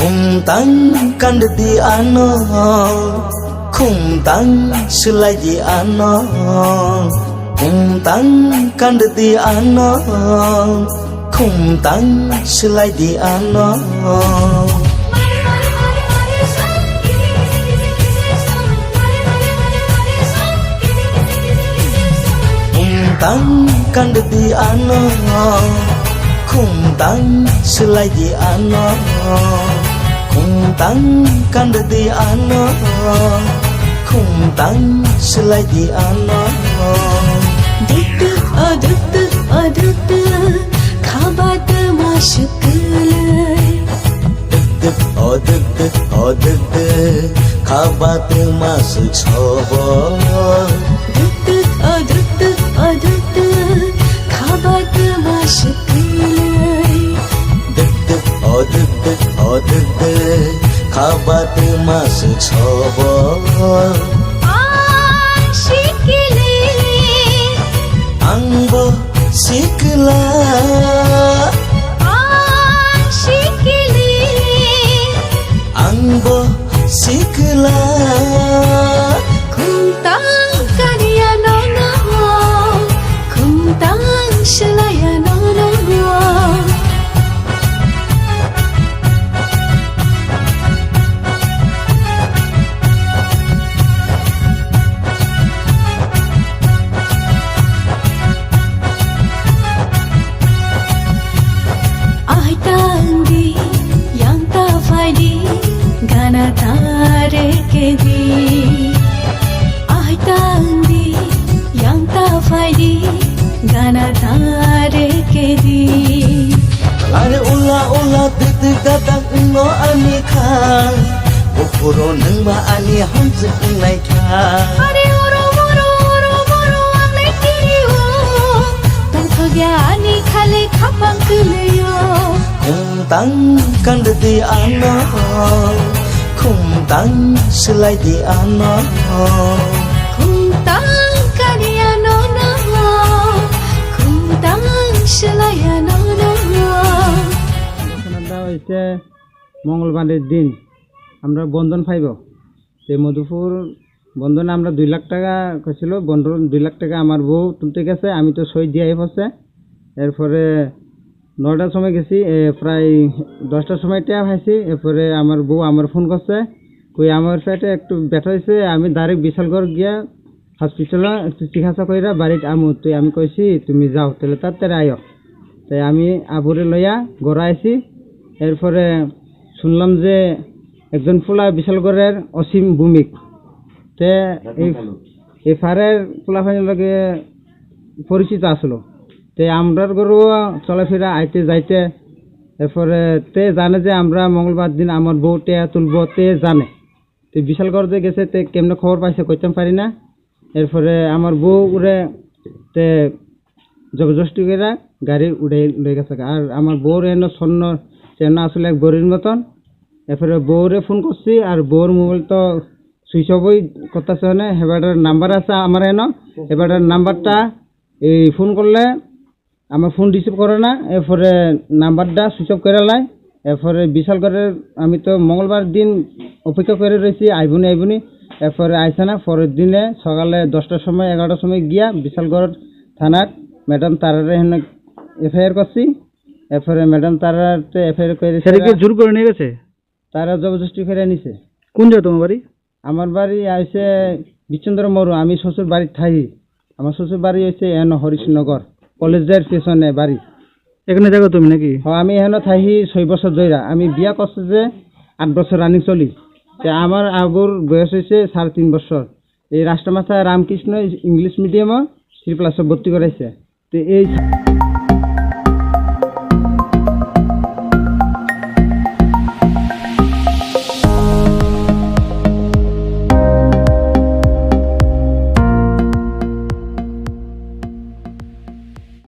Kumtang kanddi ano, kumtang selagi ano, kumtang kanddi ano, kumtang selagi ano. Kumtang kanddi ano, kumtang selagi ano. Kumtang kanddi ano, kumtang selagi ano. Duk duk oh duk duk khabat mashkul Duk duk oh duk duk khabat masuk chobor. Duk duk oh duk duk khabat mashkul Duk duk oh duk duk khabat masuk chobor. Ashikile Angbo sikla Ashikile Angbo sikla Kumtang kaniya no no Kumtang shalaya no no Ai tang di yang ta phai di gana tare ke di Ai tang di yang ta phai di gana tare ke di Are ula ula dik dik datang ngo ani khan Upuro nang ba ani hamzik nai khan Are oro ang lai kiriyo Tong thogya ani khale khapang kuleyo Kumtang kanddi ano, kumtang selagi ano. Kumtang kaniya no no Kumtang shalaya no no ঘটনাটা হয়েছে মঙ্গলবারের দিন আমরা বন্ধন পাইব সেই মধুপুর বন্ধনে আমরা 2 লাখ টাকা কইছিল বন্ধন 2 লাখ টাকা আমার বউ তুলতে গেছে আমি তো সই দিয়াই পড়ছে এরপরে 9টার সময় গেছি প্রায় 10টার সময় টাকা পাইছি এরপরে আমার বউ আমার ফোন করছে কই আমার পেটে একটু ব্যথা হয়েছে আমি ডাইরেক্ট বিশালগড় গিয়া হসপিটালে একটু চিকিৎসা কইরা বাড়িতে আমু তুই আমি কইছি তুমি যাও তাহলে তাড়াতাড়ি আইও তাই আমি আবুরে লইয়া ঘরে আইছি এরপরে শুনলাম যে একজন ফুলা বিশালগড়ের অসীম ভূমিক তে এই ফারের ফুলাফানির লগে পরিচিত আসলো তে আমরার গরু চলাফেরা আইতে যাইতে এরপরে তে জানে যে আমরা মঙ্গলবার দিন আমার বউ টেয়া তুলব তে জানে তে বিশালগড় যে গেছে তে কেমনে খবর পাইছে কইতাম পারি না এরপরে আমার বউ উড়ে তে জবরদস্তি করে গাড়ি উড়ে লয়ে গেছে আর আমার বউর এনে স্বর্ণ চেনা আসলে এক বড়ির মতন এরপরে বউরে ফোন করছি আর বউর মোবাইল তো সুইচ অফই করতেছে না হেবাটার নাম্বার আছে আমার এনে হেবাটার নাম্বারটা এই ফোন করলে আমার ফোন রিসিভ করে না এরপরে নাম্বারটা সুইচ অফ করে লাই এরপরে বিশালগড়ের আমি তো মঙ্গলবার দিন অপেক্ষা করে রয়েছি আইবুনি এরপরে আইসে না পরের দিনে সকালে 10টার সময় 11টার সময় গিয়া বিশালগড় থানার ম্যাডাম তারারে হেন এফআইআর করছি এরপরে ম্যাডাম তারাতে এফআইআর করে সেটাকে জোর করে নিয়ে গেছে তারা জবরদস্তি করে নিছে কোন জায়গা তোমার বাড়ি আমার বাড়ি আইসে বিচন্দ্র মরু আমি শ্বশুর বাড়ি থাই আমার শ্বশুর বাড়ি হয়েছে এন হরিশনগর কলেজের পেছনে বাড়ি এখানে দেখো তুমি নাকি হ্যাঁ আমি এখানে থাকি 6 বছর ধরে আমি বিয়া করছি যে 8 বছর রানিং চলি আমার আবুর বয়স হয়েছে 3.5 বছর এই রাষ্ট্রমাথা রামকৃষ্ণ ইংলিশ মিডিয়ামে 3+ ভর্তি করাইছে তো এই